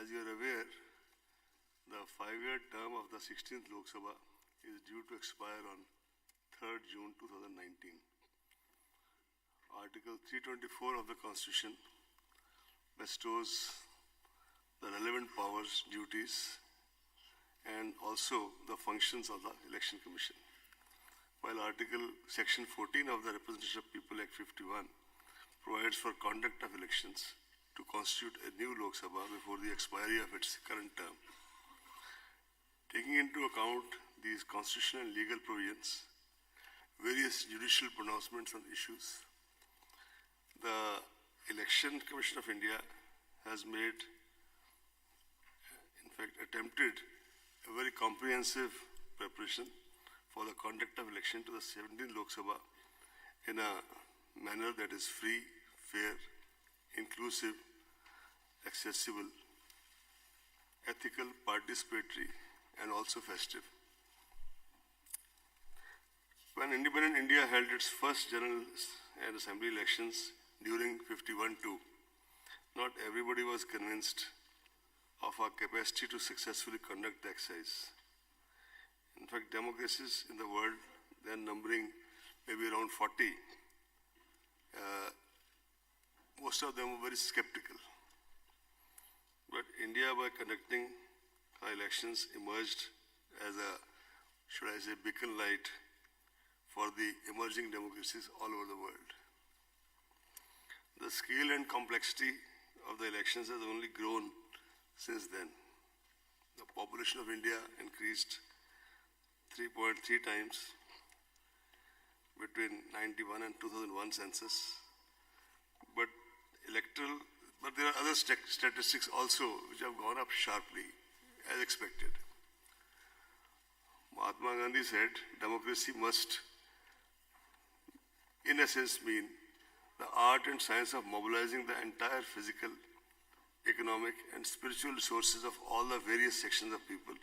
As you are aware, the 5-year term of the 16th Lok Sabha is due to expire on 3rd June 2019. Article 324 of the Constitution bestows the relevant powers, duties, and also the functions of the Election Commission. While Section 14 of the Representation of People Act 51 provides for conduct of elections to constitute a new Lok Sabha before the expiry of its current term. Taking into account these constitutional and legal provisions, various judicial pronouncements on issues, the Election Commission of India has made, in fact, attempted a very comprehensive preparation for the conduct of election to the 17th Lok Sabha in a manner that is free, fair, inclusive, accessible, ethical, participatory, and also festive. When independent India held its first general and assembly elections during 51-2, not everybody was convinced of our capacity to successfully conduct the exercise. In fact, democracies in the world, then numbering maybe around 40, most of them were very skeptical. But India, by conducting our elections, emerged as a, should I say, beacon light for the emerging democracies all over the world. The scale and complexity of the elections has only grown since then. The population of India increased 3.3 times between 91 and 2001 census. But there are other statistics also which have gone up sharply, as expected. Mahatma Gandhi said, democracy must, in essence, mean the art and science of mobilizing the entire physical, economic, and spiritual resources of all the various sections of people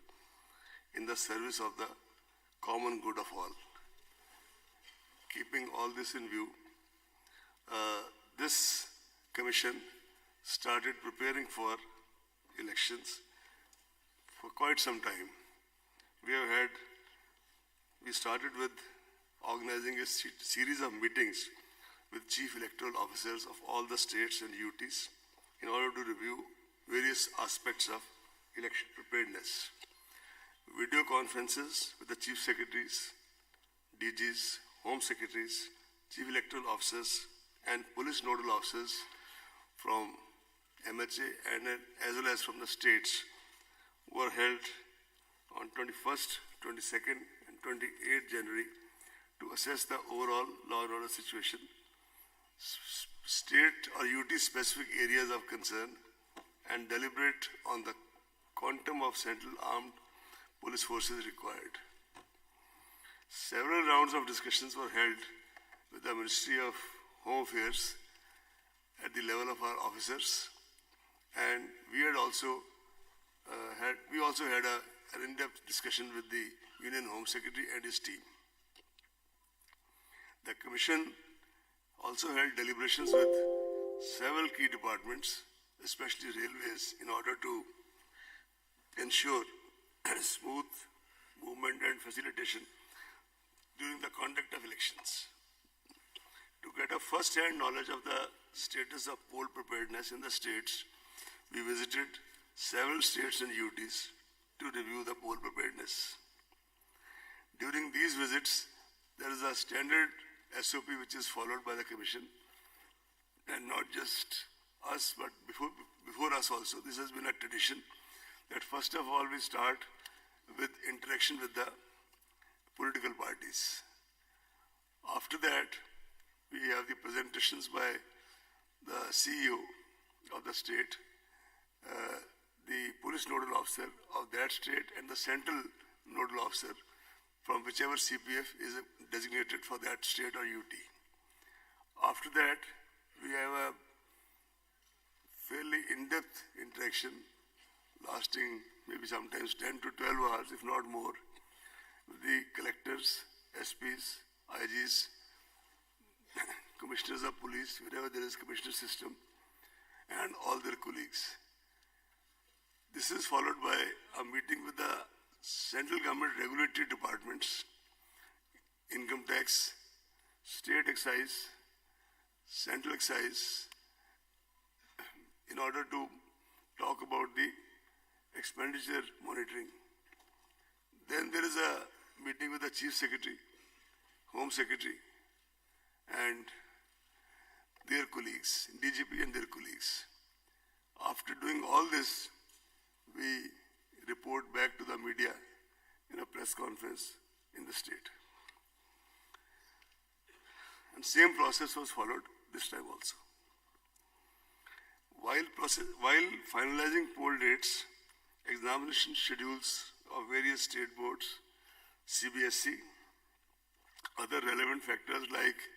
in the service of the common good of all. Keeping all this in view, this commission started preparing for elections for quite some time. We started with organizing a series of meetings with chief electoral officers of all the states and UTs in order to review various aspects of election preparedness. Video conferences with the chief secretaries, DGs, home secretaries, chief electoral officers, and police nodal officers from MHA and as well as from the states were held on 21st, 22nd, and 28th January to assess the overall law and order situation, state or UT specific areas of concern, and deliberate on the quantum of central armed police forces required. Several rounds of discussions were held with the Ministry of Home Affairs at the level of our officers, and we also had an in-depth discussion with the Union Home Secretary and his team. The Commission also held deliberations with several key departments, especially railways, in order to ensure smooth movement and facilitation during the conduct of elections. To get a first-hand knowledge of the status of poll preparedness in the states, we visited several states and UTs to review the poll preparedness. During these visits, there is a standard SOP which is followed by the Commission, and not just us, but before us also. This has been a tradition that first of all we start with interaction with the political parties. After that, we have the presentations by the CEO of the state, the police nodal officer of that state, and the central nodal officer from whichever CPF is designated for that state or UT. After that, we have a fairly in-depth interaction lasting maybe sometimes 10 to 12 hours, if not more, with the collectors, SPs, IGs, commissioners of police, wherever there is commissioner system, and all their colleagues. This is followed by a meeting with the central government regulatory departments, income tax, state excise, central excise, in order to talk about the expenditure monitoring. Then there is a meeting with the Chief Secretary, Home Secretary, and their colleagues, DGP and their colleagues. After doing all this, we report back to the media in a press conference in the state. And same process was followed this time also. While finalizing poll dates, examination schedules of various state boards, CBSE, other relevant factors like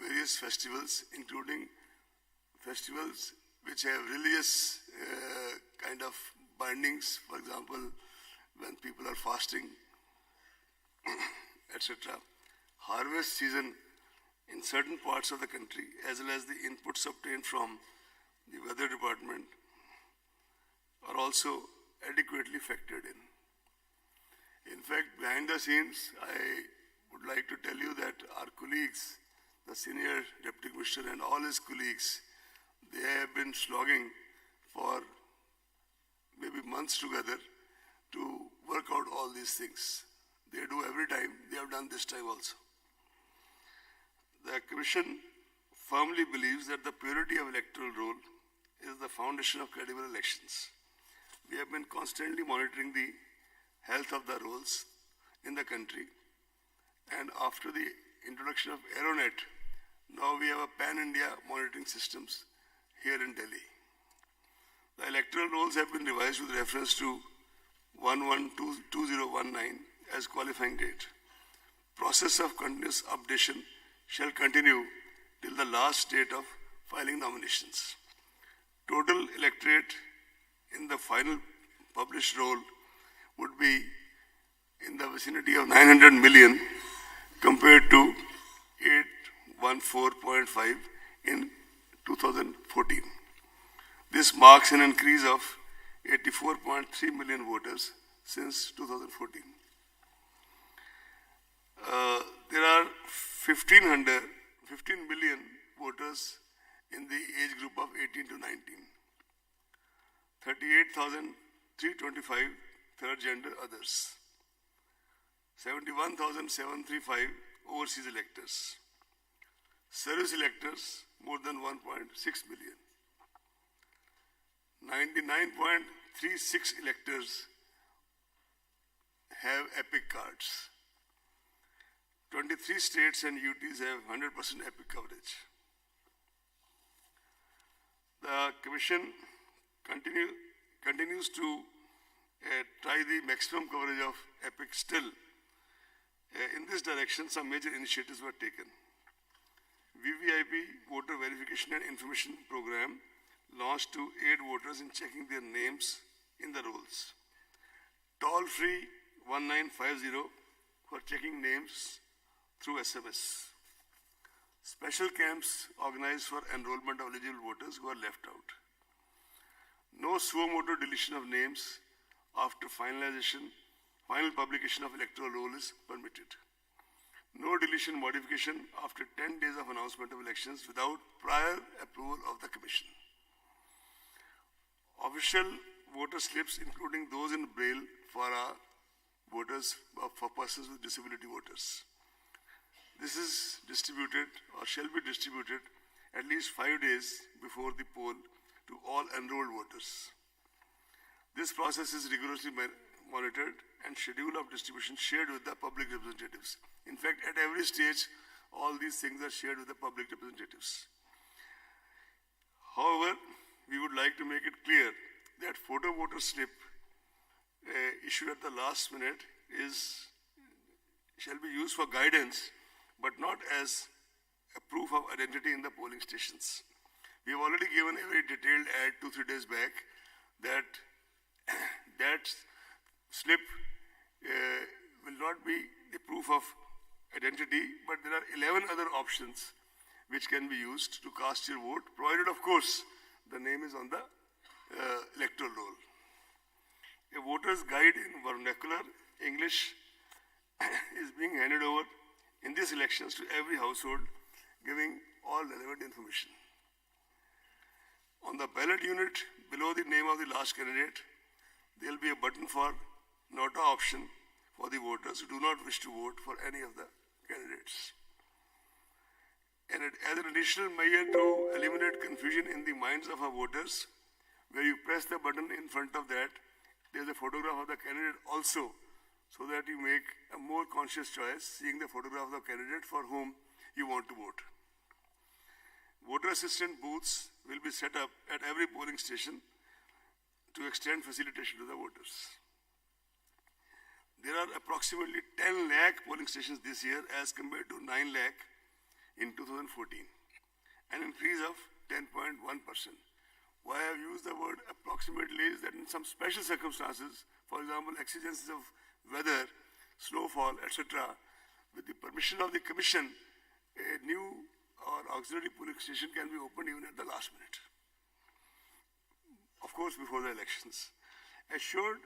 various festivals, including festivals which have religious kind of bindings, for example, when people are fasting, etc. Harvest season in certain parts of the country, as well as the inputs obtained from the weather department, are also adequately factored in. In fact, behind the scenes, I would like to tell you that our colleagues, the senior deputy commissioner and all his colleagues, they have been slogging for maybe months together to work out all these things. They do every time, they have done this time also. The Commission firmly believes that the purity of electoral roll is the foundation of credible elections. We have been constantly monitoring the health of the rolls in the country, and after the introduction of Aeronet, now we have a pan-India monitoring systems here in Delhi. The electoral rolls have been revised with reference to 11/2019 as qualifying date. Process of continuous updation shall continue till the last date of filing nominations. Total electorate in the final published roll would be in the vicinity of 900 million compared to 814.5 in 2014. This marks an increase of 84.3 million voters since 2014. There are 15 million voters in the age group of 18 to 19. 38,325 third gender others. 71,735 overseas electors. Service electors more than 1.6 million. 99.36 electors have EPIC cards. 23 states and UTs have 100% EPIC coverage. The Commission continues to try the maximum coverage of EPIC still. In this direction, some major initiatives were taken. VVIP, Voter Verification and Information Program, launched to aid voters in checking their names in the rolls. Toll-free 1950 for checking names through SMS. Special camps organized for enrollment of eligible voters who are left out. No suo motu deletion of names after final publication of electoral roll is permitted. No deletion modification after 10 days of announcement of elections without prior approval of the Commission. Official voter slips, including those in Braille for our voters, for persons with disability voters. This is distributed or shall be distributed at least 5 days before the poll to all enrolled voters. This process is rigorously monitored and schedule of distribution shared with the public representatives. In fact, at every stage, all these things are shared with the public representatives. However, we would like to make it clear that photo voter slip issued at the last minute shall be used for guidance, but not as a proof of identity in the polling stations. We have already given a very detailed ad 2-3 days back that that slip will not be the proof of identity, but there are 11 other options which can be used to cast your vote, provided, of course, the name is on the electoral roll. A voter's guide in vernacular English is being handed over in these elections to every household, giving all relevant information. On the ballot unit below the name of the last candidate, there will be a button for nota option for the voters who do not wish to vote for any of the candidates. And as an additional measure to eliminate confusion in the minds of our voters, where you press the button in front of that, there is a photograph of the candidate also, so that you make a more conscious choice, seeing the photograph of the candidate for whom you want to vote. Voter assistant booths will be set up at every polling station to extend facilitation to the voters. There are approximately 10 lakh polling stations this year as compared to 9 lakh in 2014, an increase of 10.1%. Why I have used the word approximately is that in some special circumstances, for example, exigencies of weather, snowfall, etc., with the permission of the Commission, a new or auxiliary polling station can be opened even at the last minute. Of course, before the elections. Assured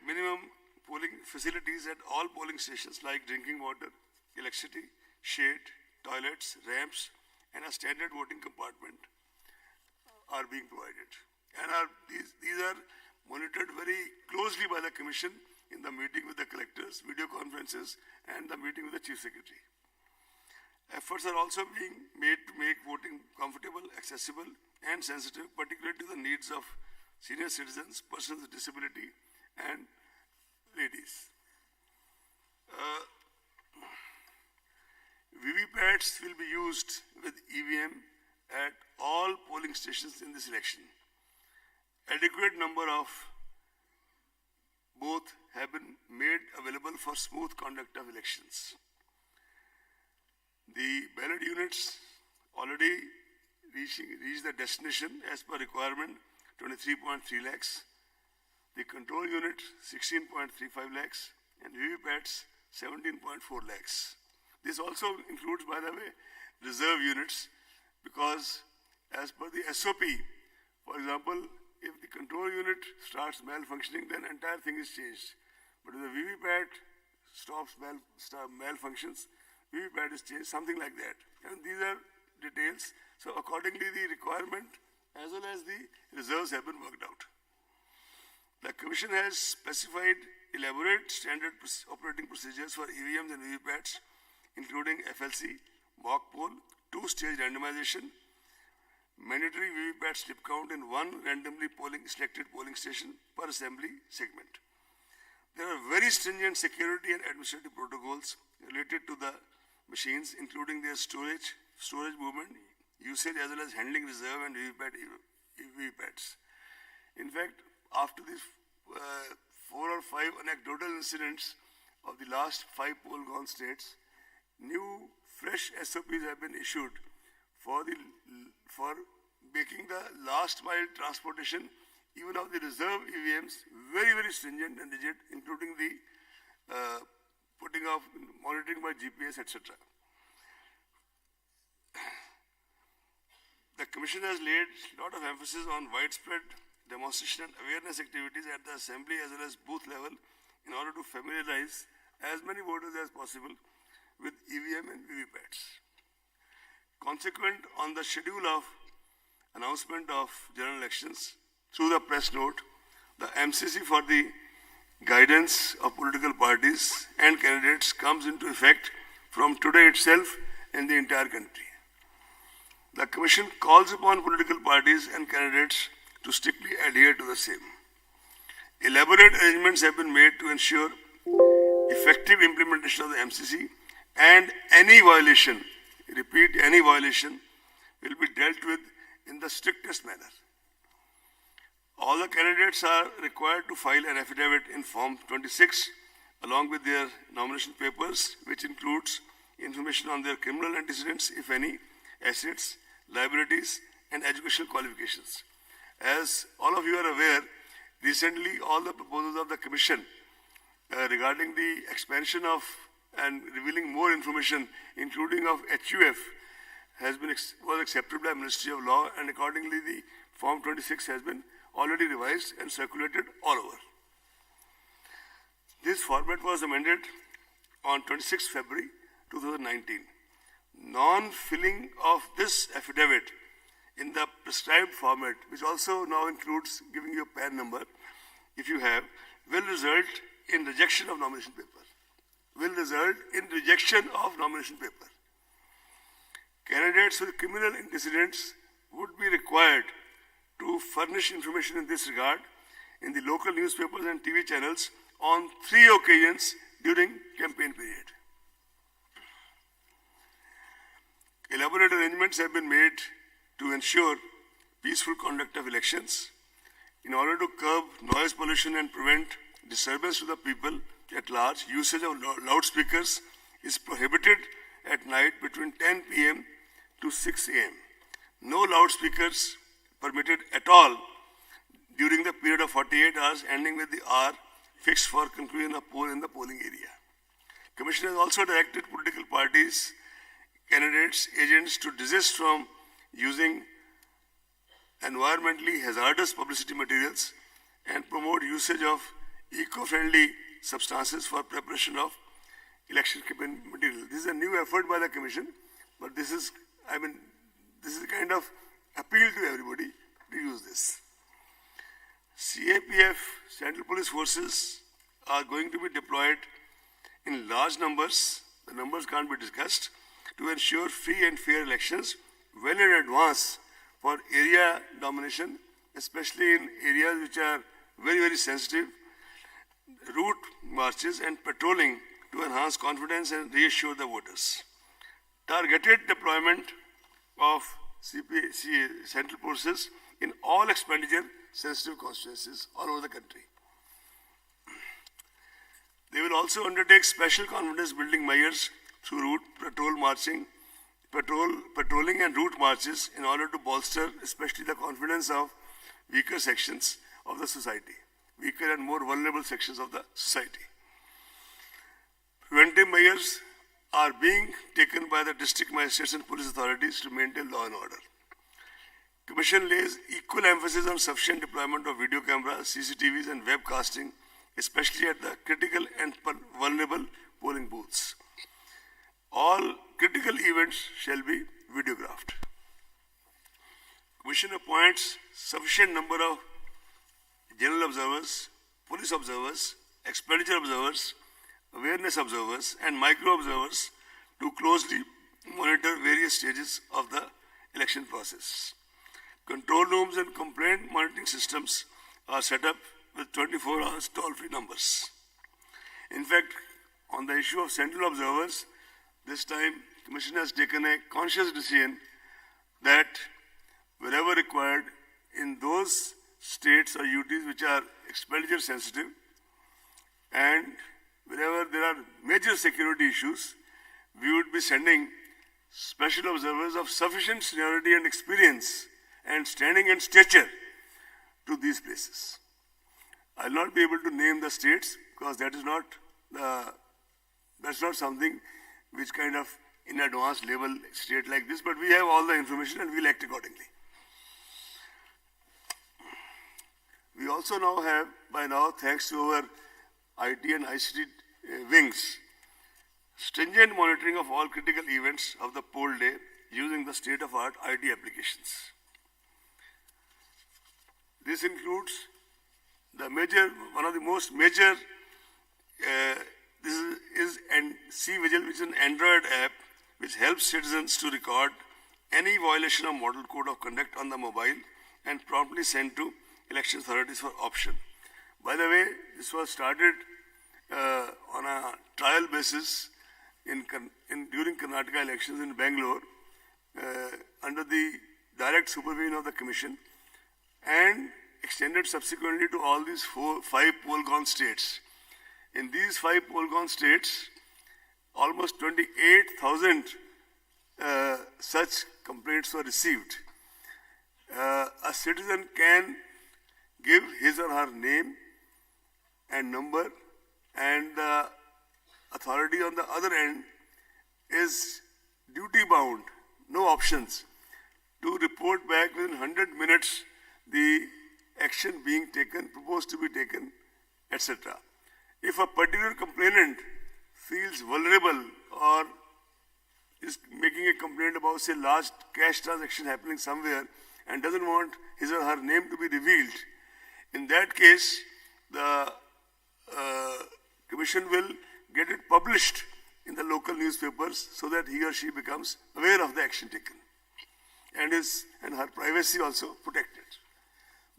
minimum polling facilities at all polling stations like drinking water, electricity, shade, toilets, ramps, and a standard voting compartment are being provided. And these are monitored very closely by the Commission in the meeting with the collectors, video conferences, and the meeting with the Chief Secretary. Efforts are also being made to make voting comfortable, accessible, and sensitive, particularly to the needs of senior citizens, persons with disability, and ladies. VVPATs will be used with EVM at all polling stations in this election. Adequate number of both have been made available for smooth conduct of elections. The ballot units already reached the destination as per requirement, 23.3 lakhs. The control unit, 16.35 lakhs, and VVPATs, 17.4 lakhs. This also includes, by the way, reserve units, because as per the SOP, for example, if the control unit starts malfunctioning, then entire thing is changed. But if the VVPAT stops malfunctions, VVPAT is changed, something like that. And these are details. So accordingly, the requirement as well as the reserves have been worked out. The Commission has specified elaborate standard operating procedures for EVMs and VVPATs, including FLC, mock poll, two-stage randomization, mandatory VVPAT slip count in one randomly selected polling station per assembly segment. There are very stringent security and administrative protocols related to the machines, including their storage movement, usage, as well as handling reserve and VVPATs. In fact, after these 4 or 5 anecdotal incidents of the last 5 poll-gone states, new fresh SOPs have been issued for making the last mile transportation even of the reserve EVMs very, very stringent and rigid, including the putting of monitoring by GPS, etc. The Commission has laid a lot of emphasis on widespread demonstration and awareness activities at the assembly as well as booth level in order to familiarize as many voters as possible with EVM and VVPATs. Consequent on the schedule of announcement of general elections, through the press note, the MCC for the guidance of political parties and candidates comes into effect from today itself in the entire country. The Commission calls upon political parties and candidates to strictly adhere to the same. Elaborate arrangements have been made to ensure effective implementation of the MCC, and any violation, repeat, any violation will be dealt with in the strictest manner. All the candidates are required to file an affidavit in Form 26 along with their nomination papers, which includes information on their criminal antecedents, if any, assets, liabilities, and educational qualifications. As all of you are aware, recently all the proposals of the Commission regarding the expansion of and revealing more information, including of HUF, was accepted by Ministry of Law, and accordingly the Form 26 has been already revised and circulated all over. This format was amended on 26 February 2019. Non-filling of this affidavit in the prescribed format, which also now includes giving you a PAN number, if you have, will result in rejection of nomination paper. Will result in rejection of nomination paper. Candidates with criminal antecedents would be required to furnish information in this regard in the local newspapers and TV channels on 3 occasions during campaign period. Elaborate arrangements have been made to ensure peaceful conduct of elections. In order to curb noise pollution and prevent disturbance to the people at large, usage of loudspeakers is prohibited at night between 10 p.m. to 6 a.m. No loudspeakers permitted at all during the period of 48 hours ending with the hour fixed for conclusion of poll in the polling area. Commission has also directed political parties, candidates, agents to desist from using environmentally hazardous publicity materials and promote usage of eco-friendly substances for preparation of election campaign material. This is a new effort by the Commission, but this is a kind of appeal to everybody to use this. CAPF, Central Police Forces, are going to be deployed in large numbers, the numbers can't be discussed, to ensure free and fair elections well in advance for area domination, especially in areas which are very, very sensitive, route marches and patrolling to enhance confidence and reassure the voters. Targeted deployment of Central Forces in all expenditure sensitive constituencies all over the country. They will also undertake special confidence building measures through route patrolling and route marches in order to bolster especially the confidence of weaker sections of the society, weaker and more vulnerable sections of the society. Preventive measures are being taken by the district magistrates and police authorities to maintain law and order. Commission lays equal emphasis on sufficient deployment of video cameras, CCTVs and webcasting, especially at the critical and vulnerable polling booths. All critical events shall be videographed. Commission appoints sufficient number of general observers, police observers, expenditure observers, awareness observers and micro observers to closely monitor various stages of the election process. Control rooms and complaint monitoring systems are set up with 24 hours toll-free numbers. In fact, on the issue of central observers, this time Commission has taken a conscious decision that wherever required in those states or UTs which are expenditure sensitive and wherever there are major security issues, we would be sending special observers of sufficient seniority and experience and standing and stature to these places. I will not be able to name the states because that is not that's not something which kind of in advance label state like this, but we have all the information and we will act accordingly. We also now have, by now, thanks to our IT and ICT wings, stringent monitoring of all critical events of the poll day using the state-of-art IT applications. This includes one of the most major, this is C-Vigil, which is an Android app which helps citizens to record any violation of model code of conduct on the mobile and promptly send to election authorities for option. By the way, this was started on a trial basis during Karnataka elections in Bangalore under the direct supervision of the Commission and extended subsequently to all these 5 poll-gone states. In these 5 poll-gone states, almost 28,000 such complaints were received. A citizen can give his or her name and number, and the authority on the other end is duty bound, no options, to report back within 100 minutes the action being taken, proposed to be taken, etc. If a particular complainant feels vulnerable or is making a complaint about, say, large cash transaction happening somewhere and doesn't want his or her name to be revealed, in that case, the Commission will get it published in the local newspapers so that he or she becomes aware of the action taken and her privacy also protected.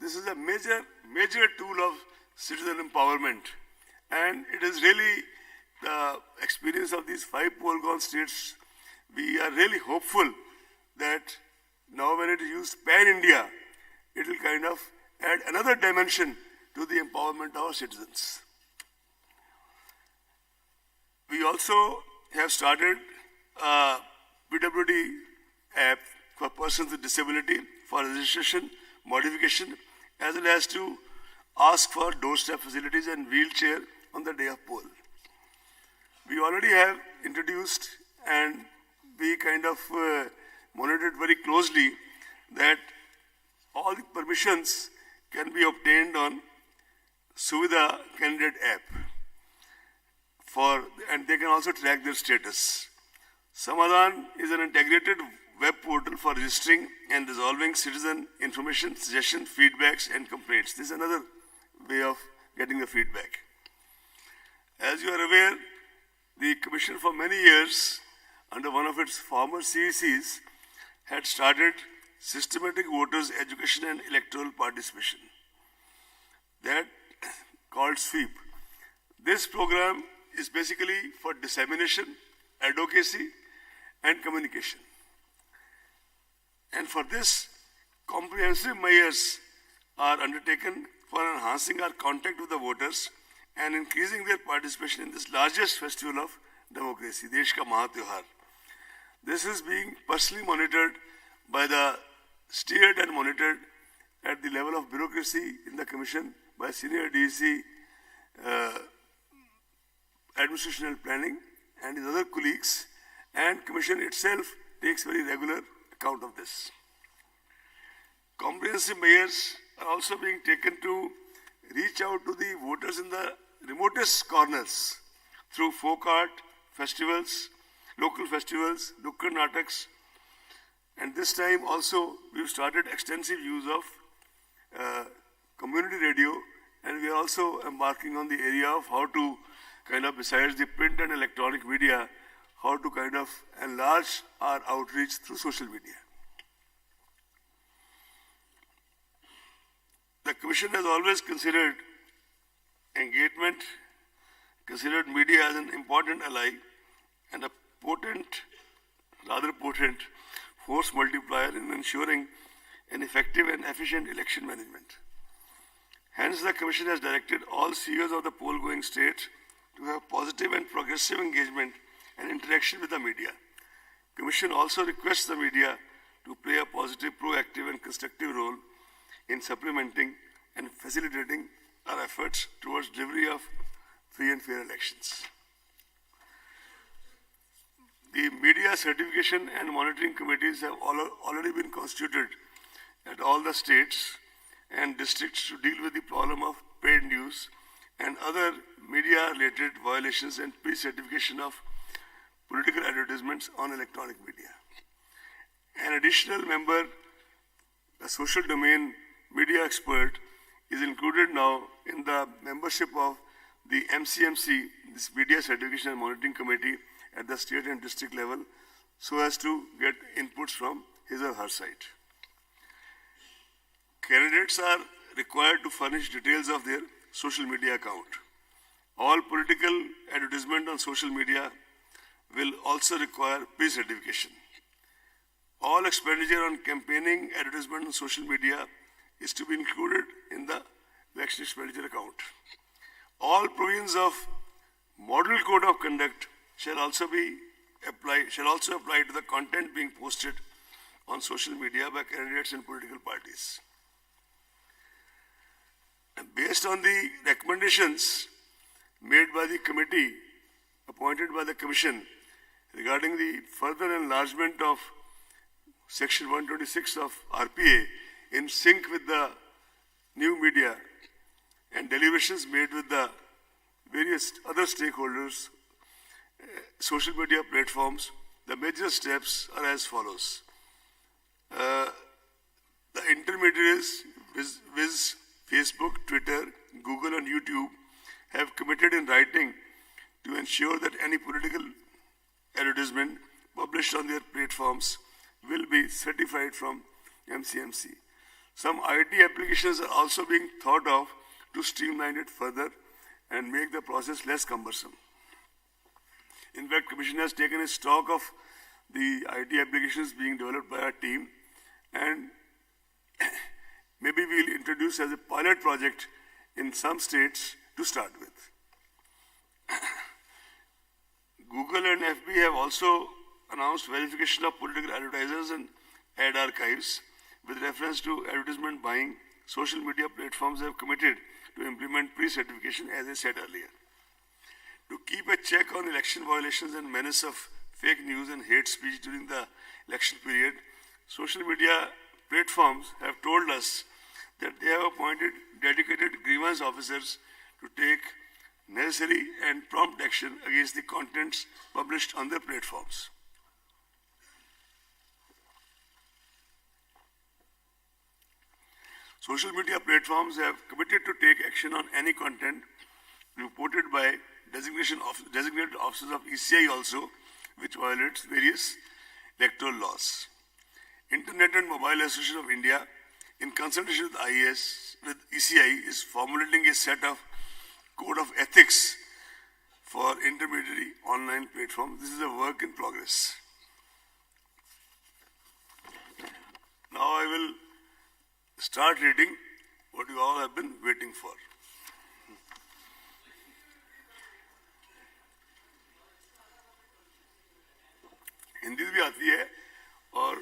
This is a major tool of citizen empowerment, and it is really the experience of these 5 poll-gone states. We are really hopeful that now when it is used pan-India, it will kind of add another dimension to the empowerment of our citizens. We also have started a PWD app for persons with disability for registration, modification, as well as to ask for doorstep facilities and wheelchair on the day of poll. We already have introduced and we kind of monitored very closely that all the permissions can be obtained on Suvidha candidate app and they can also track their status. Samadhan is an integrated web portal for registering and resolving citizen information, suggestions, feedbacks and complaints. This is another way of getting the feedback. As you are aware, the Commission for many years, under one of its former CECs, had started systematic voters education and electoral participation. That called SWEEP. This program is basically for dissemination, advocacy and communication. And for this, comprehensive measures are undertaken for enhancing our contact with the voters and increasing their participation in this largest festival of democracy, Desh Ka Mahatyauhar. This is being personally monitored by the steered and monitored at the level of bureaucracy in the Commission by Senior DEC, Administration and Planning and his other colleagues, and Commission itself takes very regular account of this. Comprehensive measures are also being taken to reach out to the voters in the remotest corners through folk art, festivals, local festivals, Nukkad Nataks, and this time also we've started extensive use of community radio, and we are also embarking on the area of how to kind of, besides the print and electronic media, how to kind of enlarge our outreach through social media. The Commission has always considered engagement, considered media as an important ally and a rather potent force multiplier in ensuring an effective and efficient election management. Hence, the Commission has directed all CEOs of the poll-going states to have positive and progressive engagement and interaction with the media. Commission also requests the media to play a positive, proactive and constructive role in supplementing and facilitating our efforts towards delivery of free and fair elections. The media certification and monitoring committees have already been constituted at all the states and districts to deal with the problem of paid news and other media-related violations and pre-certification of political advertisements on electronic media. An additional member, a social domain media expert, is included now in the membership of the MCMC, this Media Certification and Monitoring Committee at the state and district level, so as to get inputs from his or her side. Candidates are required to furnish details of their social media account. All political advertisement on social media will also require pre-certification. All expenditure on campaigning advertisement on social media is to be included in the election expenditure account. All provisions of Model Code of Conduct shall also apply to the content being posted on social media by candidates and political parties. And based on the recommendations made by the committee appointed by the Commission regarding the further enlargement of Section 126 of RPA in sync with the new media and deliberations made with the various other stakeholders, social media platforms, the major steps are as follows. The intermediaries, viz. Facebook, Twitter, Google and YouTube, have committed in writing to ensure that any political advertisement published on their platforms will be certified from MCMC. Some IT applications are also being thought of to streamline it further and make the process less cumbersome. In fact, Commission has taken a stock of the IT applications being developed by our team, and maybe we'll introduce as a pilot project in some states to start with. Google and FB have also announced verification of political advertisers and ad archives. With reference to advertisement buying, social media platforms have committed to implement pre-certification, as I said earlier. To keep a check on election violations and menace of fake news and hate speech during the election period, social media platforms have told us that they have appointed dedicated grievance officers to take necessary and prompt action against the contents published on their platforms. Social media platforms have committed to take action on any content reported by designated officers of ECI also, which violates various electoral laws. Internet and Mobile Association of India, in consultation with with ECI, is formulating a set of code of ethics for intermediary online platforms. This is a work in progress. Now I will start reading what you all have been waiting for. Hindi भी आती है और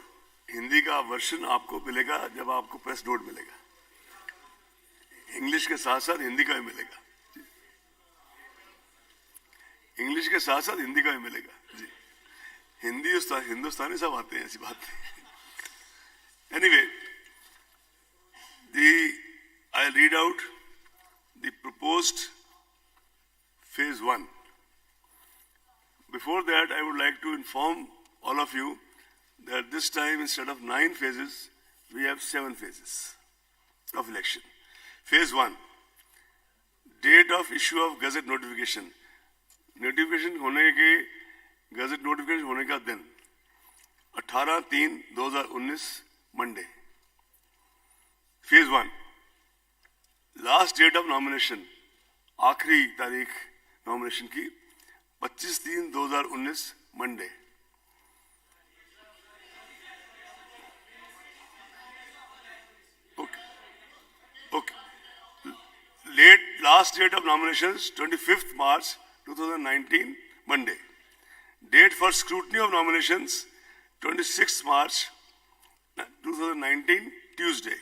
हिंदी का version आपको मिलेगा जब आपको press note मिलेगा. इंग्लिश के साथ साथ हिंदी का भी मिलेगा. इंग्लिश के साथ साथ हिंदी का भी मिलेगा जी. हिंदी हिंदुस्तानी सब आते हैं, ऐसी बात नहीं. Anyway, I'll read out the proposed phase 1. Before that, I would like to inform all of you that this time, instead of 9 phases, we have 7 phases of election. Phase 1, date of issue of gazette notification. Notification होने के gazette notification होने का दिन 18/3/2019 Monday. Phase 1, last date of nomination, आखिरी तारीख nomination की 25/3/2019 Monday. Okay. Last date of nominations 25th March 2019 Monday. Date for scrutiny of nominations 26th March 2019 Tuesday.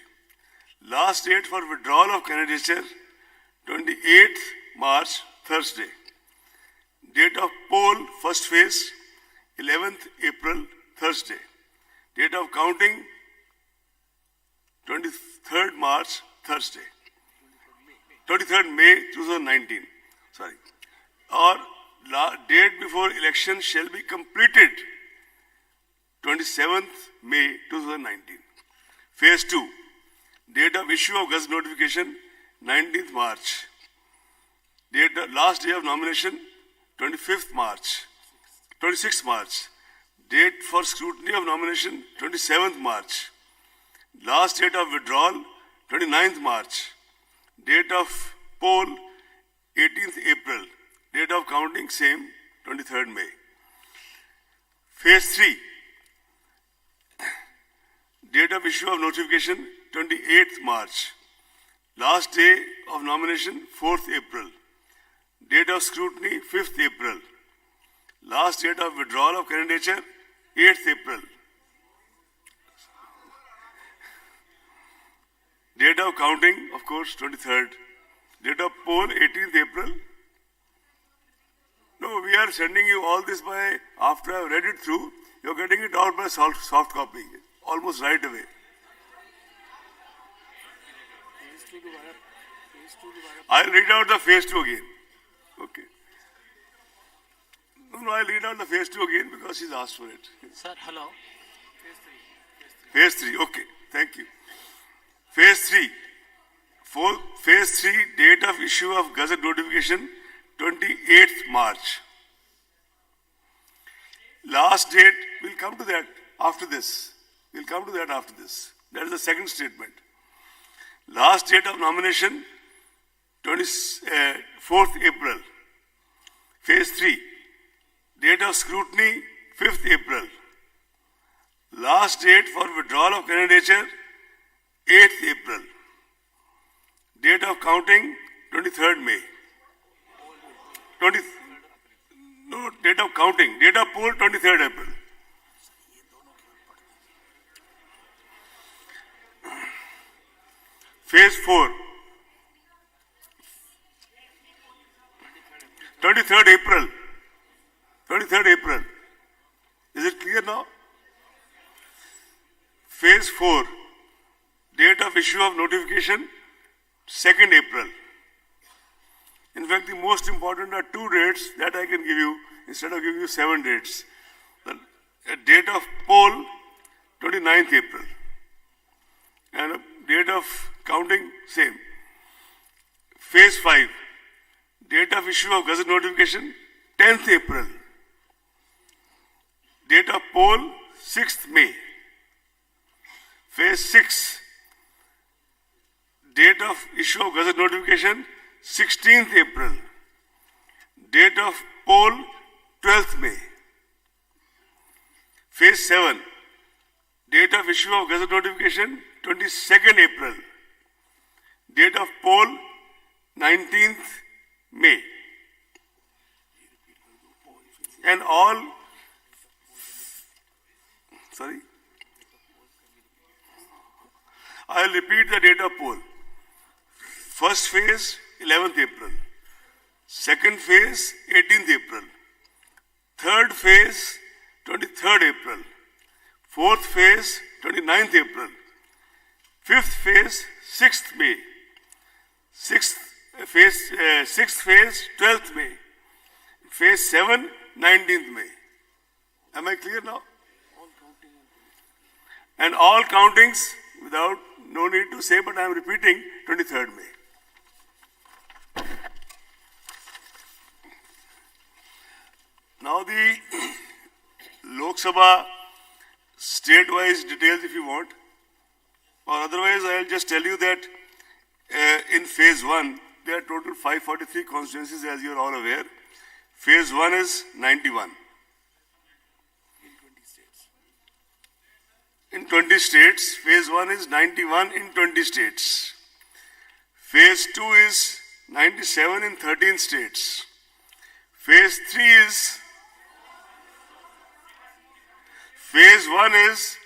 Last date for withdrawal of candidature 28th March Thursday. Date of poll first phase 11th April Thursday. Date of counting 23rd March Thursday. 23rd May 2019. Sorry. Or date before election shall be completed 27th May 2019. Phase 2. Date of issue of gazette notification 19th March. Last day of nomination 26th March. Date for scrutiny of nomination 27th March. Last date of withdrawal 29th March. Date of poll 18th April. Date of counting same 23rd May. Phase 3. Date of issue of notification 28th March. Last day of nomination 4th April. Date of scrutiny 5th April. Last date of withdrawal of candidature 8th April. Date of counting, of course, 23rd. Date of poll 18th April. No, we are sending you all this by, after I have read it through, you are getting it out by soft copy, almost right away. I'll read out the phase 2 again. Okay. No, I'll read out the phase 2 again because he's asked for it. Sir, hello. Phase 3, okay. Thank you. Phase 3. Phase 3, date of issue of Gazette notification, 28th March. Last date, we'll come to that after this. We'll come to that after this. That is the second statement. Last date of nomination, 4th April. Phase 3, date of scrutiny, 5th April. Last date for withdrawal of candidature, 8th April. Date of counting, 23rd May. Date of counting. Date of poll, 23rd April. Phase 4. 23rd April. 23rd April. Is it clear now? Phase 4. Date of issue of notification, 2nd April. In fact, the most important are 2 dates that I can give you instead of giving you 7 dates. The date of poll, 29th April. And a date of counting, same. Phase 5. Date of issue of Gazette notification, 10th April. Date of poll, 6th May. Phase 6. Date of issue of Gazette notification, 16th April. Date of poll, 12th May. Phase 7. Date of issue of Gazette notification, 22nd April. Date of poll, 19th May. And all, sorry, I'll repeat the date of poll. First phase, 11th April. Second phase, 18th April. Third phase, 23rd April. Fourth phase, 29th April. Fifth phase, 6th May. Sixth phase, 12th May. Phase 7, 19th May. Am I clear now? And all countings, without, no need to say, but I am repeating, 23rd May. Now the Lok Sabha state-wise details if you want, or otherwise I will just tell you that in phase 1, there are total 543 constituencies as you are all aware. Phase 1 is 91. In 20 states, phase 1 is 91 in 20 states. Phase 2 is 97 in 13 states. Phase 3 is, phase 1 is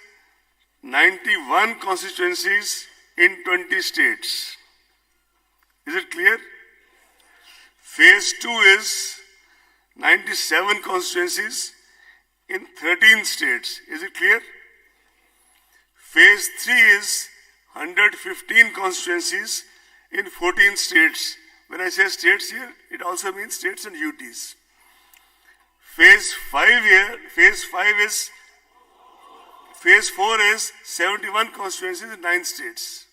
91 constituencies in 20 states. Is it clear? Phase 2 is 97 constituencies in 13 states. Is it clear? Phase 3 is 115 constituencies in 14 states. When I say states here, it also means states and UTs. Phase 4 is 71 constituencies in 9 states.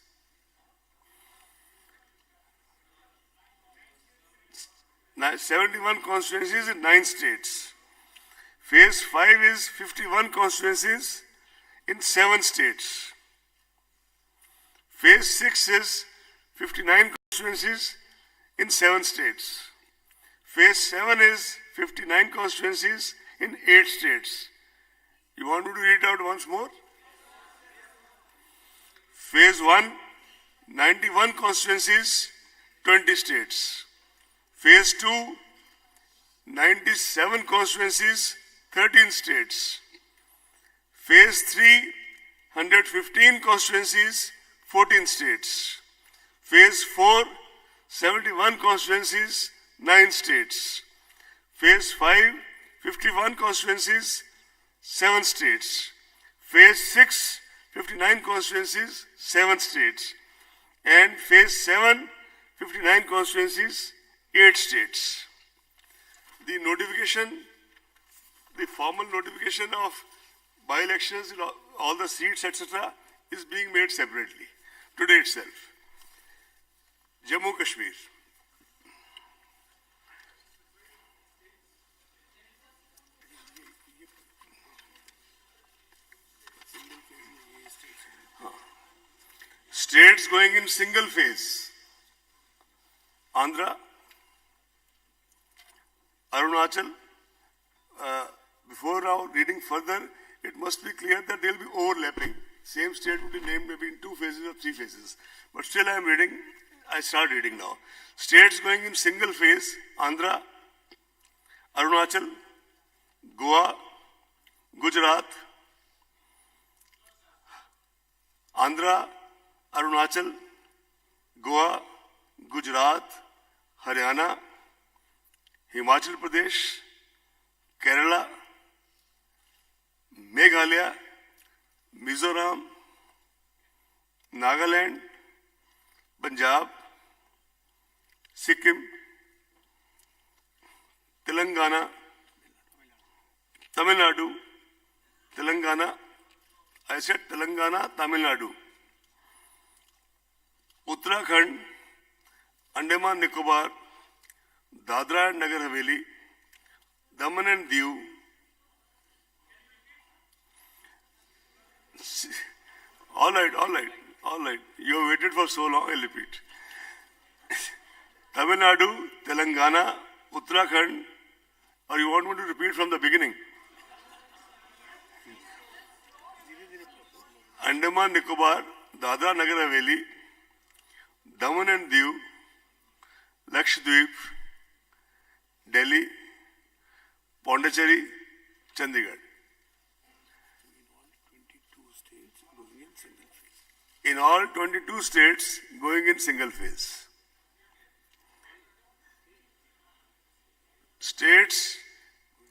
Now, 71 constituencies in 9 states. Phase 5 is 51 constituencies in 7 states. Phase 6 is 59 constituencies in 7 states. Phase 7 is 59 constituencies in 8 states. You want me to read it out once more? Phase 1, 91 constituencies, 20 states. Phase 2, 97 constituencies, 13 states. Phase 3, 115 constituencies, 14 states. Phase 4, 71 constituencies, 9 states. Phase 5, 51 constituencies, 7 states. Phase 6, 59 constituencies, 7 states. And phase 7, 59 constituencies, 8 states. The notification, the formal notification of by-elections, all the seats, etc., is being made separately today itself. Jammu Kashmir. States going in single phase. Andhra, Arunachal. Before now reading further, it must be clear that there will be overlapping. Same state will be named maybe in 2 phases or 3 phases. But still I am reading, I start reading now. States going in single phase, Andhra, Arunachal, Goa, Gujarat, Andhra, Arunachal, Goa, Gujarat, Haryana, Himachal Pradesh, Kerala, Meghalaya, Mizoram, Nagaland, Punjab, Sikkim, Telangana, Tamil Nadu, Telangana, I said Telangana, Tamil Nadu, Uttarakhand, Andaman Nicobar, Dadra and Nagar Haveli, Daman and Diu, all right. You have waited for so long, I'll repeat. Tamil Nadu, Telangana, Uttarakhand, or you want me to repeat from the beginning? Andaman Nicobar, Dadra Nagar Haveli, Daman and Diu, Lakshadweep, Delhi, Pondicherry, Chandigarh. In all 22 states going in single phase. States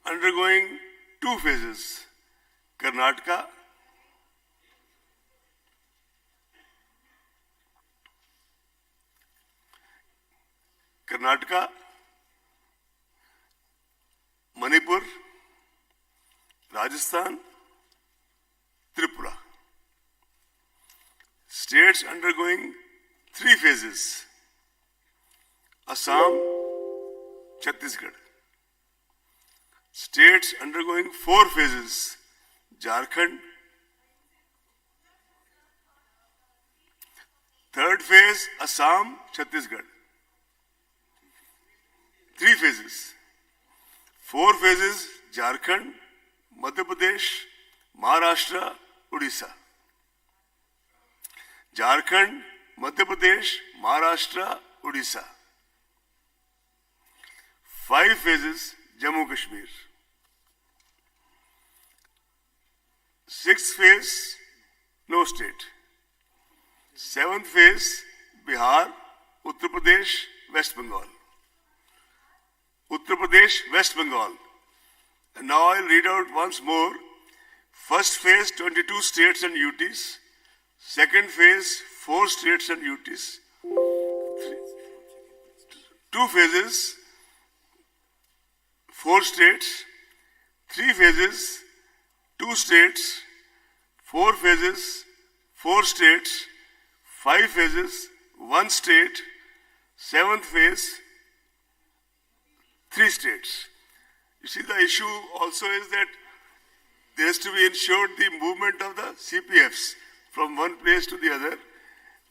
undergoing 2 phases. Karnataka, Manipur, Rajasthan, Tripura. States undergoing 3 phases. Assam, Chhattisgarh. States undergoing 4 phases. Jharkhand. 3rd phase, Assam, Chhattisgarh. 3 phases. 4 phases, Jharkhand, Madhya Pradesh, Maharashtra, Odisha. Jharkhand, Madhya Pradesh, Maharashtra, Odisha. 5 phases, Jammu Kashmir. 6th phase, no state. 7th phase, Bihar, Uttar Pradesh, West Bengal. Uttar Pradesh, West Bengal. And now I'll read out once more. First phase, 22 states and UTs. Second phase, 4 states and UTs. 2 phases, 4 states. 3 phases, 2 states. 4 phases, 4 states. 5 phases, 1 state. 7th phase, 3 states. You see, the issue also is that there has to be ensured the movement of the CPFs from one place to the other,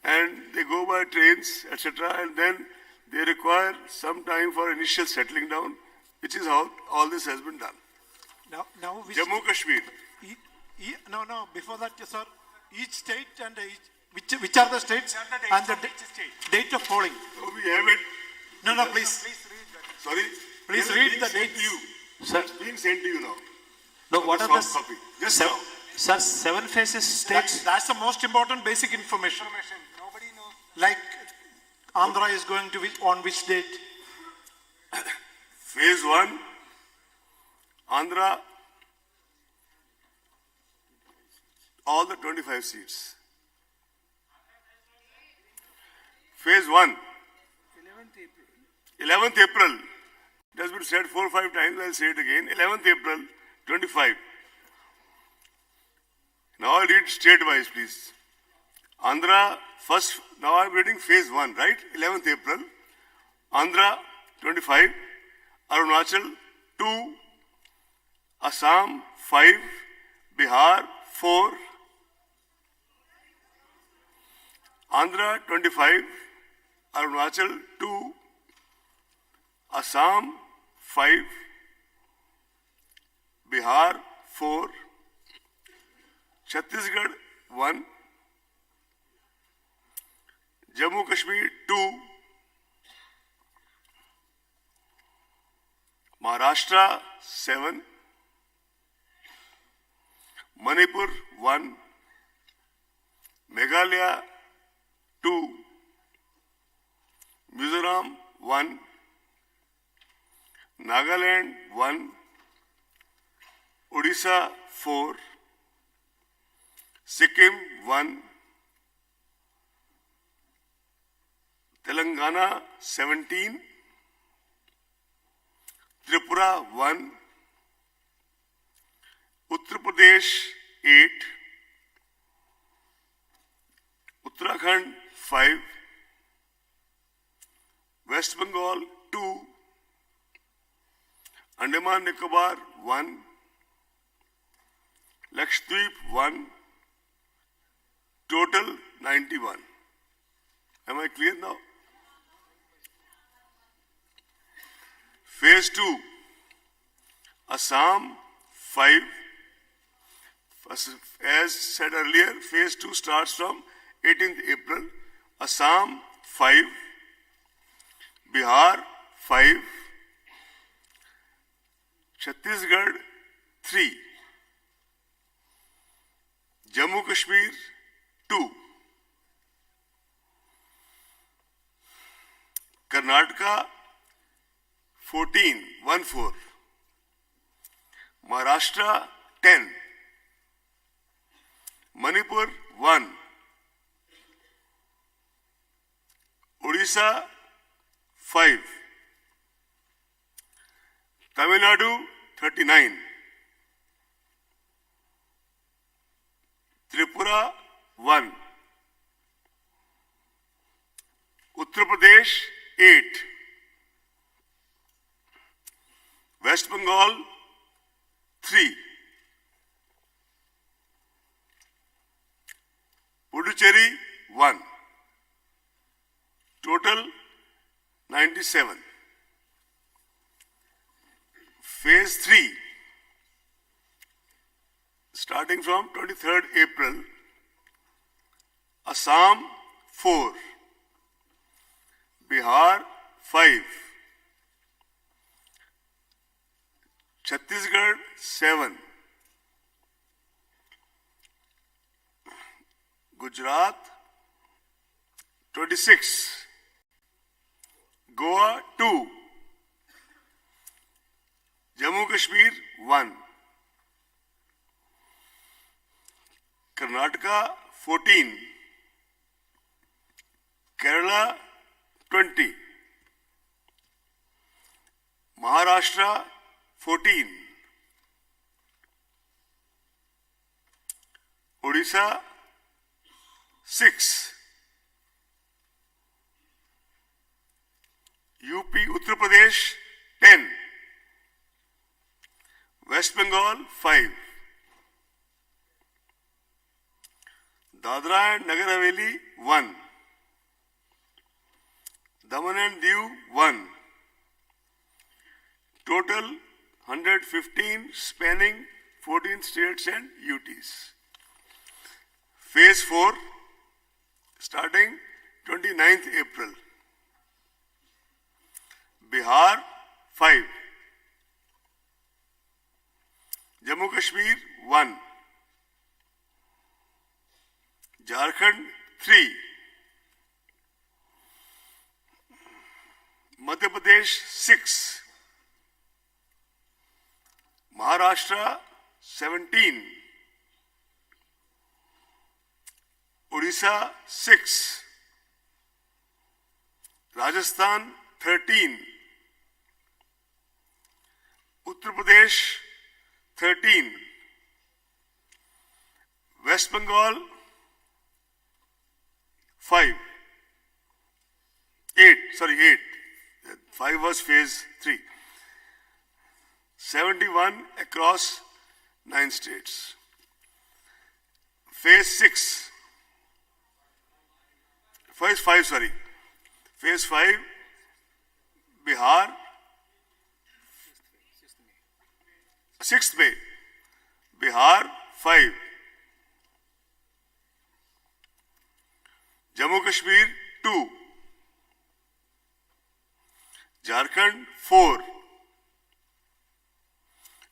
and they go by trains, etc., and then they require some time for initial settling down, which is how all this has been done. Now Jammu Kashmir. No, before that, sir, each state and which are the states and the date of polling. So we have it. No, please. Sorry? Please read the date. To you. Sir. It's being sent to you now. No, what are the Copy. Just now. sir, 7 phases states? That's the most important basic information. Nobody knows. Like Andhra is going to on which date? Phase 1, Andhra, all the 25 seats. Phase 1. 11th April. It has been said 4 or 5 times. I'll say it again. 11th April 25. Now I'll read state-wise, please. Andhra first. Now I'm reading phase 1, right? 11th April. Andhra 25. Arunachal 2. Assam 5. Bihar 4. Andhra 25. Arunachal 2. Assam 5. Bihar 4. Chhattisgarh 1. Jammu Kashmir 2. Maharashtra 7. Manipur 1. Meghalaya 2. Mizoram 1. Nagaland 1. Odisha 4. Sikkim 1. Telangana 17. Tripura 1. Uttar Pradesh 8. Uttarakhand 5. West Bengal 2. Andaman Nicobar 1. Lakshadweep 1. Total 91. Am I clear now? Phase 2. Assam 5. As said earlier, phase 2 starts from 18th April. Assam 5. Bihar 5. Chhattisgarh 3. Jammu Kashmir 2. Karnataka 14, 1-4. Maharashtra 10. Manipur 1. Odisha 5. Tamil Nadu 39. Tripura 1. Uttar Pradesh 8. West Bengal 3. Puducherry 1. Total 97. Phase 3, starting from 23rd April, Assam 4, Bihar 5, Chhattisgarh 7, Gujarat 26, Goa 2, Jammu Kashmir 1, Karnataka 14, Kerala 20, Maharashtra 14, Odisha 6, UP Uttar Pradesh 10, West Bengal 5, Dadra and Nagar Haveli 1, Daman and Diu 1, total 115 spanning 14 states and UTs. Phase 4 starting 29th April. Bihar 5, Jammu Kashmir 1, Jharkhand 3, Madhya Pradesh 6, Maharashtra 17, Odisha 6, Rajasthan 13, Uttar Pradesh 13, West Bengal 5, 8, 5 was phase 3. 71 across 9 states. Phase 6, phase 5, phase 5, Bihar, 6th May, Bihar 5, Jammu Kashmir 2, Jharkhand 4,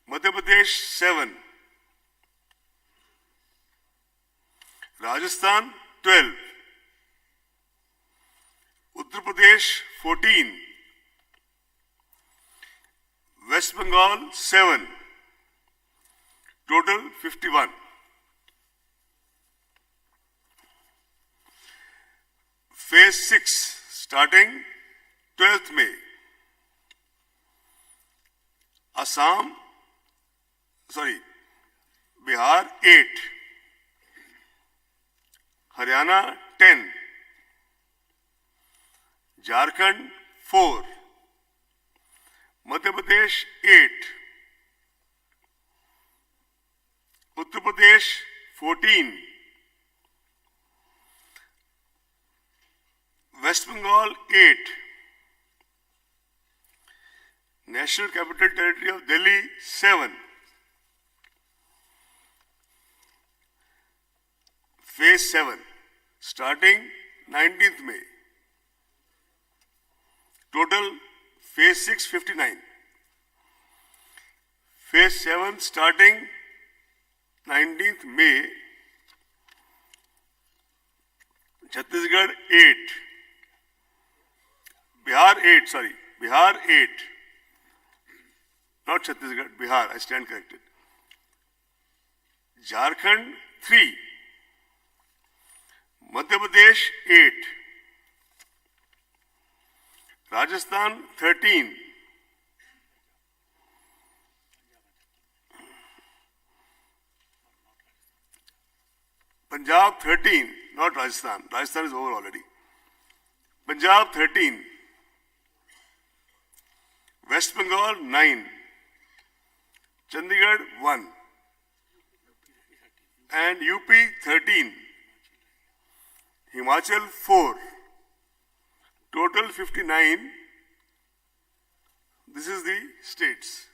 Madhya Pradesh 7, Rajasthan 12, Uttar Pradesh 14, West Bengal 7, total 51. Phase 6 starting 12th May. Bihar 8, Haryana 10, Jharkhand 4, Madhya Pradesh 8, Uttar Pradesh 14, West Bengal 8, National Capital Territory of Delhi 7, Phase 7 starting 19th May. Total Phase 6 59. Phase 7 starting 19th May. Chhattisgarh 8. Bihar 8. Not Chhattisgarh, Bihar, I stand corrected. Jharkhand 3. Madhya Pradesh 8. Rajasthan 13. Punjab 13, not Rajasthan. Rajasthan is over already. Punjab 13. West Bengal 9. Chandigarh 1. And UP 13. Himachal 4. Total 59. This is the states.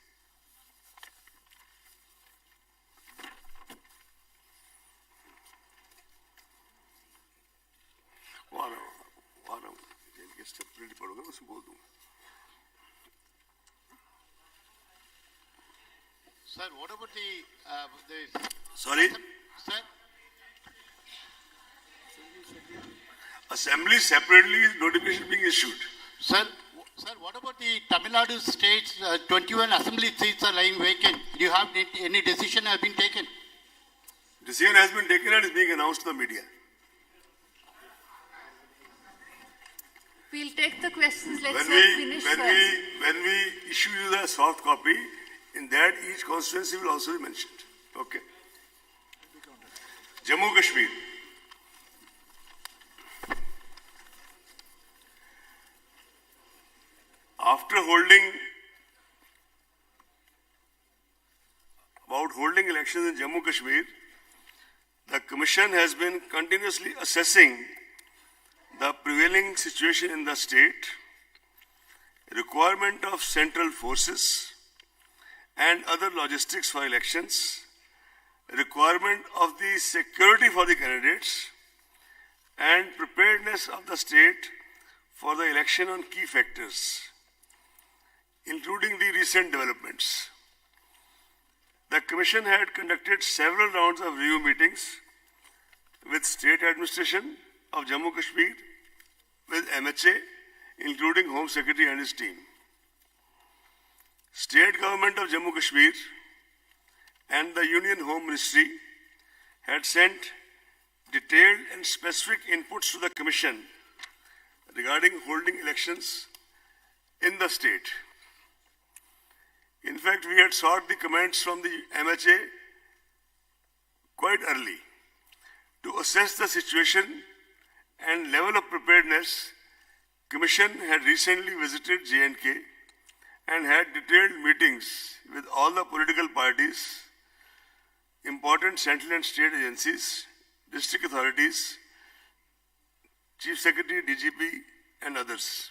Sir, what about the Sorry? Sir, Assembly separately is notification being issued. sir, what about the Tamil Nadu states? 21 assembly seats are lying vacant. Do you have any decision has been taken? Decision has been taken and is being announced to the media. We'll take the questions. Let's When finish first. we issue you the soft copy, in that each constituency will also be mentioned. Okay. Jammu Kashmir. After holding elections in Jammu Kashmir, the Commission has been continuously assessing the prevailing situation in the state, requirement of central forces and other logistics for elections, requirement of the security for the candidates, and preparedness of the state for the election on key factors, including the recent developments. The Commission had conducted several rounds of review meetings with state administration of Jammu Kashmir, with MHA, including Home Secretary and his team. State government of Jammu Kashmir and the Union Home Ministry had sent detailed and specific inputs to the Commission regarding holding elections in the state. In fact, we had sought the comments from the MHA quite early to assess the situation and level of preparedness. Commission had recently visited J&K and had detailed meetings with all the political parties, important central and state agencies, district authorities, Chief Secretary, DGP, and others.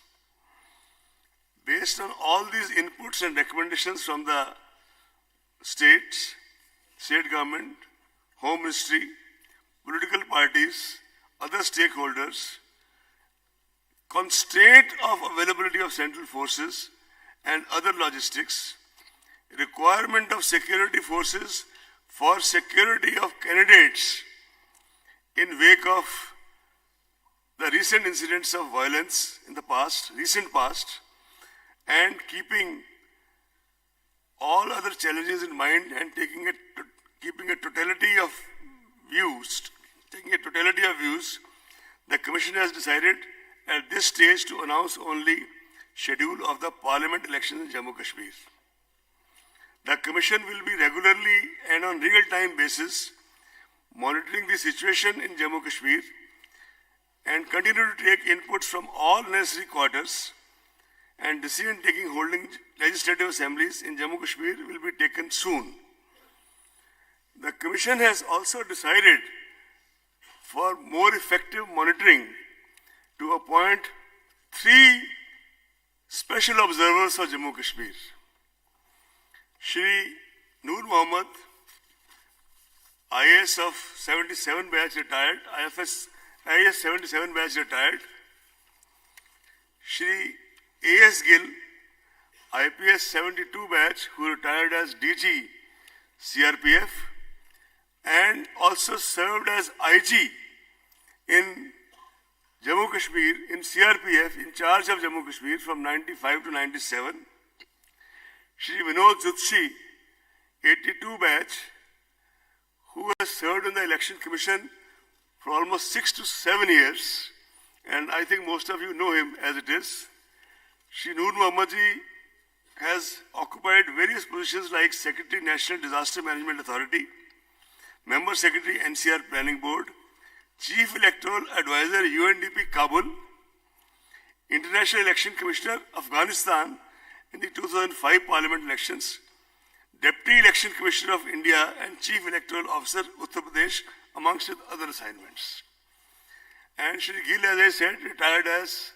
Based on all these inputs and recommendations from the states, state government, Home Ministry, political parties, other stakeholders, constraint of availability of central forces and other logistics, requirement of security forces for security of candidates in wake of the recent incidents of violence in the recent past, and keeping all other challenges in mind and keeping a totality of views, the Commission has decided at this stage to announce only schedule of the Parliament elections in Jammu Kashmir. The Commission will be regularly and on real-time basis monitoring the situation in Jammu Kashmir and continue to take inputs from all necessary quarters, and decision-taking holding legislative assemblies in Jammu Kashmir will be taken soon. The Commission has also decided for more effective monitoring to appoint 3 special observers for Jammu Kashmir. Shri Noor Mohammed, IAS of 77 batch retired, IAS 77 batch retired. Shri A.S. Gill, IPS 72 batch, who retired as DG CRPF and also served as IG in Jammu Kashmir, in CRPF, in charge of Jammu Kashmir from 95 to 97. Shri Vinod Jutshi, 82 batch, who has served in the Election Commission for almost 6 to 7 years, and I think most of you know him as it is. Shri Noor Mohammed ji has occupied various positions like Secretary National Disaster Management Authority, Member Secretary NCR Planning Board, Chief Electoral Advisor UNDP Kabul, International Election Commissioner Afghanistan in the 2005 Parliament elections, Deputy Election Commissioner of India and Chief Electoral Officer Uttar Pradesh, amongst other assignments. And Shri Gill, as I said, retired as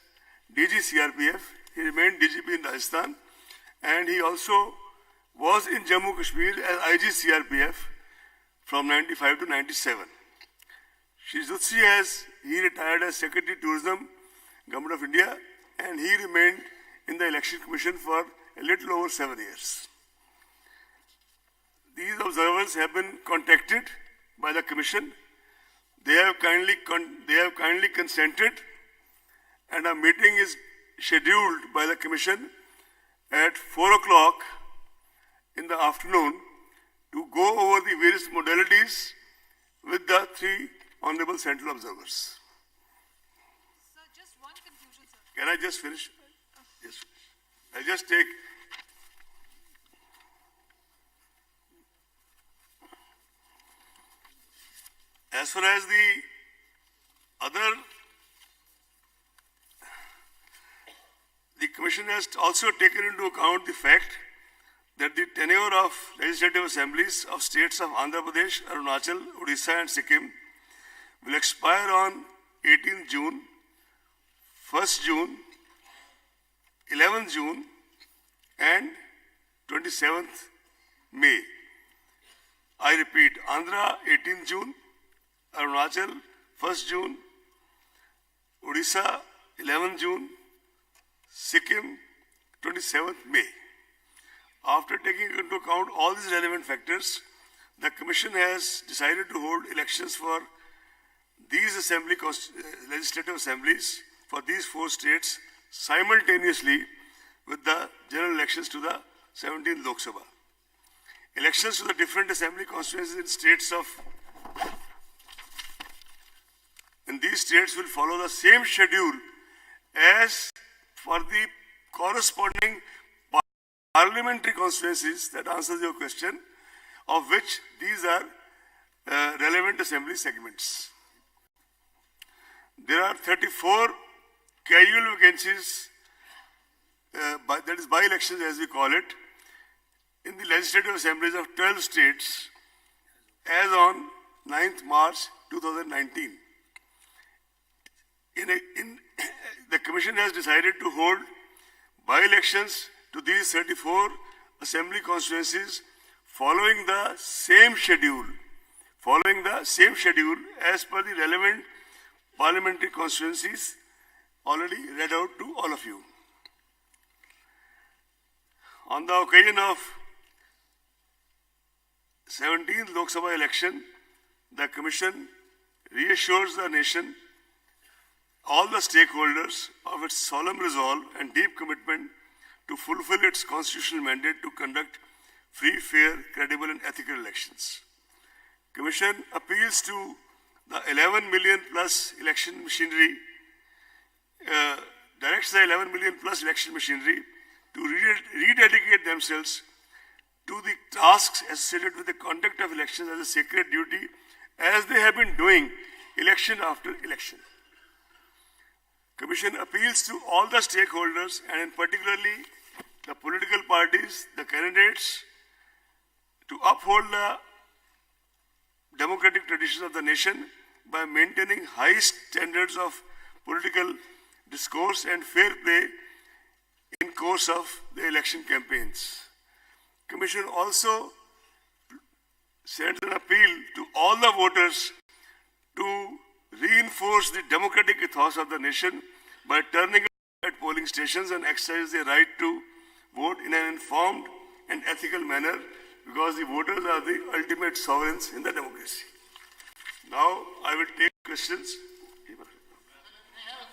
DG CRPF. He remained DGP in Rajasthan, and he also was in Jammu Kashmir as IG CRPF from 95 to 97. Shri Jutsi he retired as Secretary Tourism, Government of India, and he remained in the Election Commission for a little over 7 years. These observers have been contacted by the Commission. They have kindly consented, and a meeting is scheduled by the Commission at 4 o'clock in the afternoon to go over the various modalities with the 3 honorable central observers. Sir, just one confusion, sir. Can I just finish? Yes. I'll just take. As far as the Commission has also taken into account the fact that the tenure of legislative assemblies of states of Andhra Pradesh, Arunachal, Odisha and Sikkim will expire on 18th June, 1st June, 11th June and 27th May. I repeat, Andhra 18th June, Arunachal 1st June, Odisha 11th June, Sikkim 27th May. After taking into account all these relevant factors, the Commission has decided to hold elections for these legislative assemblies for these 4 states simultaneously with the general elections to the 17th Lok Sabha. Elections to the different assembly constituencies in these states will follow the same schedule as for the corresponding parliamentary constituencies, that answers your question, of which these are relevant assembly segments. There are 34 casual vacancies, that is by-elections as we call it, in the legislative assemblies of 12 states as on 9th March 2019. The Commission has decided to hold by-elections to these 34 assembly constituencies following the same schedule as per the relevant parliamentary constituencies already read out to all of you. On the occasion of 17th Lok Sabha election, the Commission reassures the nation, all the stakeholders, of its solemn resolve and deep commitment to fulfill its constitutional mandate to conduct free, fair, credible and ethical elections. Commission appeals to the 11 million plus election machinery, directs the 11 million plus election machinery to rededicate themselves to the tasks associated with the conduct of elections as a sacred duty, as they have been doing election after election. Commission appeals to all the stakeholders and in particularly the political parties, the candidates, to uphold the democratic traditions of the nation by maintaining high standards of political discourse and fair play in course of the election campaigns. Commission also sends an appeal to all the voters to reinforce the democratic ethos of the nation by turning up at polling stations and exercise their right to vote in an informed and ethical manner, because the voters are the ultimate sovereigns in the democracy. Now I will take questions.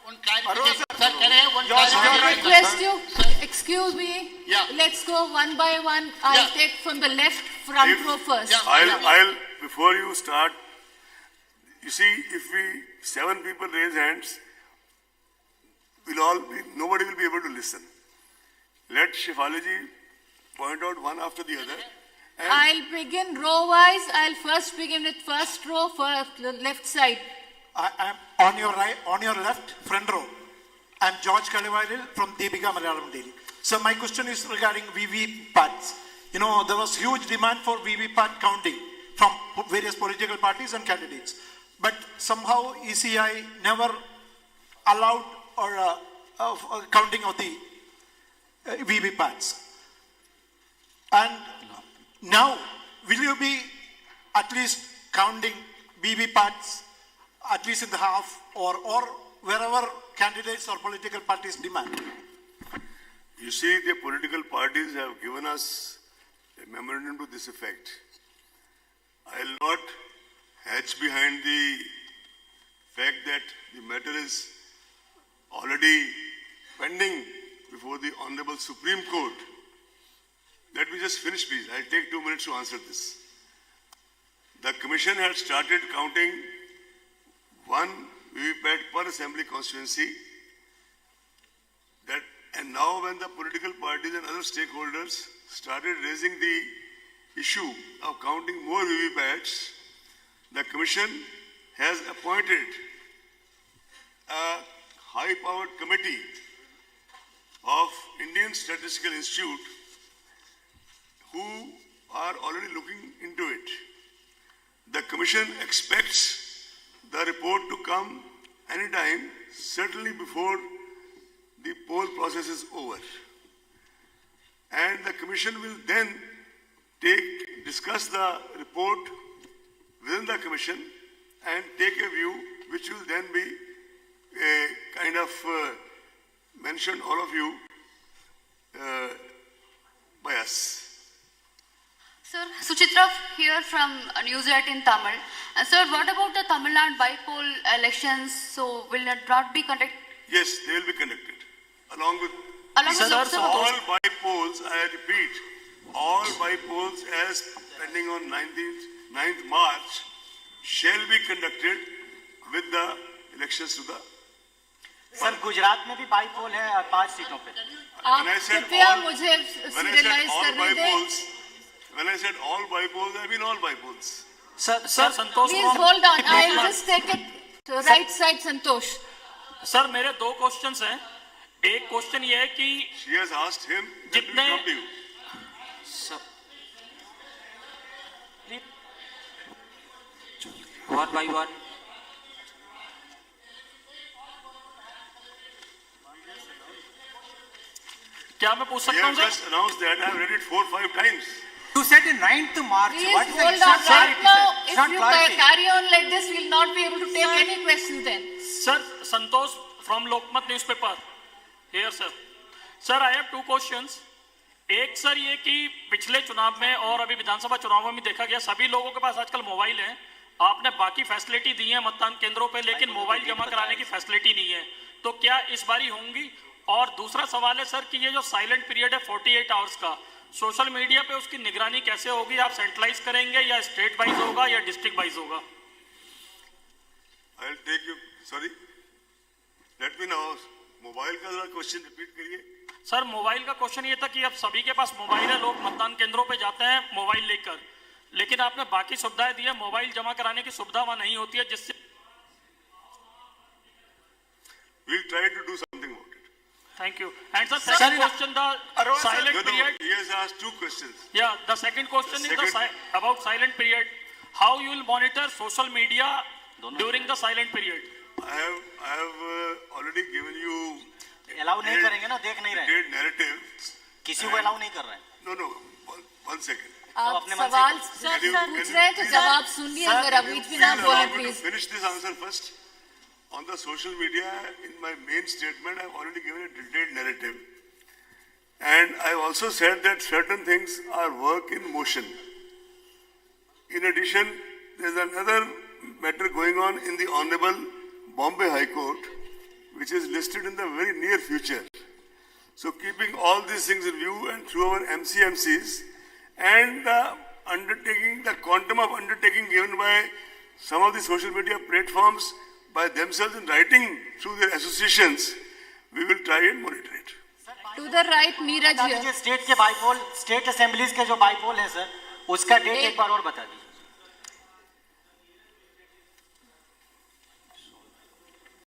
One clarification. Sir, can I have one clarification? Request you, excuse me. Yeah. Let's go one by one. I'll Yeah. take from the left front row first. I'll, before you start, you see, if 7 people raise hands, nobody will be able to listen. Let Shefali point out one after the other. And I'll begin row wise. I'll first begin with first row for the left side. I am on your right, on your left, front row. I'm George Kalivaril from Deepika Malayalam Daily. So my question is regarding VVPATs. You know, there was huge demand for VVPAT counting from various political parties and candidates. But somehow ECI never allowed counting of the VVPATs. And now, will you be at least counting VVPATs at least in the half or wherever candidates or political parties demand? you see, the political parties have given us a memorandum to this effect. I'll not hedge behind the fact that the matter is already pending before the Honorable Supreme Court. Let me just finish, please. I'll take 2 minutes to answer this. The Commission had started counting one VVPAT per assembly constituency. And now when the political parties and other stakeholders started raising the issue of counting more VVPATs, the Commission has appointed a high-powered committee of Indian Statistical Institute who are already looking into it. The Commission expects the report to come anytime, certainly before the poll process is over. And the Commission will then discuss the report within the Commission and take a view which will then be kind of mentioned, all of you, by us. Sir, Suchitra here from News 8 in Tamil. Sir, what about the Tamil Nadu by-poll elections? So, will it not be conducted? Yes, they will be conducted. Along with Lok Sabha? all by-polls, I repeat, all by-polls as pending on 9th March shall be conducted with the elections to the sir Gujarat में भी bypoll है 5 सीटों पे। आप When I said कृपया all- मुझे when I said serialised all करने दें. bipoles, when I said all bipoles, I mean all bipoles. Sir Santosh Please hold on. I'll just take it to right side, Santosh. Sir मेरे 2 questions हैं. एक question ये है कि She has asked him, then we जितने- come to you. One by one. क्या मैं पूछ We सकता हूँ have sir? just announced that. I have read it 4 or 5 times. You said in 9th March. Please What is the- hold it's on. not Right clarity, now, sir. It's if not you clarity. carry on like this, we'll not be able to take any questions then. Sir Santosh from Lokmat newspaper. Here sir. Sir I have 2 questions. एक sir ये कि पिछले चुनाव में और अभी विधानसभा चुनाव में देखा गया सभी लोगों के पास आजकल मोबाइल है. आपने बाकी फैसिलिटी दी है मतदान केंद्रों पे, लेकिन मोबाइल जमा कराने की फैसिलिटी नहीं है. तो क्या इस बारी होंगी? और दूसरा सवाल है सर कि ये जो साइलेंट पीरियड है 48 आवर्स का, सोशल मीडिया पे उसकी निगरानी कैसे होगी? आप सेंट्रलाइज करेंगे या स्टेट वाइज होगा या डिस्ट्रिक्ट वाइज होगा? I'll take you. Sorry. Let me know. Mobile का जरा क्वेश्चन रिपीट करिए. सर मोबाइल का क्वेश्चन ये था कि अब सभी के पास मोबाइल है, लोग मतदान केंद्रों पे जाते हैं मोबाइल लेकर, लेकिन आपने बाकी सुविधाएं दी है, मोबाइल जमा कराने की सुविधा वहां नहीं होती है, जिससे We'll try to do something about it. Thank you. And sir second question the silent No, no, period. he has asked 2 questions. Yeah, the second question is about silent period. How you will monitor social media during the silent period? I have already given you allow नहीं करेंगे ना, देख नहीं रहे हैं. detailed narrative. किसी को allow नहीं कर रहे हैं. No, one second. आप अपने मन से सवाल Can you- पूछ can रहे हैं you तो please- जवाब सुनिए, अगर आप बीच में ना Please बोले allow me to please. finish this answer first. On the social media, in my main statement, I've already given a detailed narrative. And I've also said that certain things are work in motion. In addition, there's another matter going on in the Honorable Bombay High Court, which is listed in the very near future. So keeping all these things in view and through our MCMCs and the undertaking, the quantum of undertaking given by some of the social media platforms by themselves in writing through their associations, we will try and monitor it. To the right, Neeraj बता here. दीजिए state के bypoll, state assemblies के जो bypoll है sir, उसका date एक बार और बता दीजिए.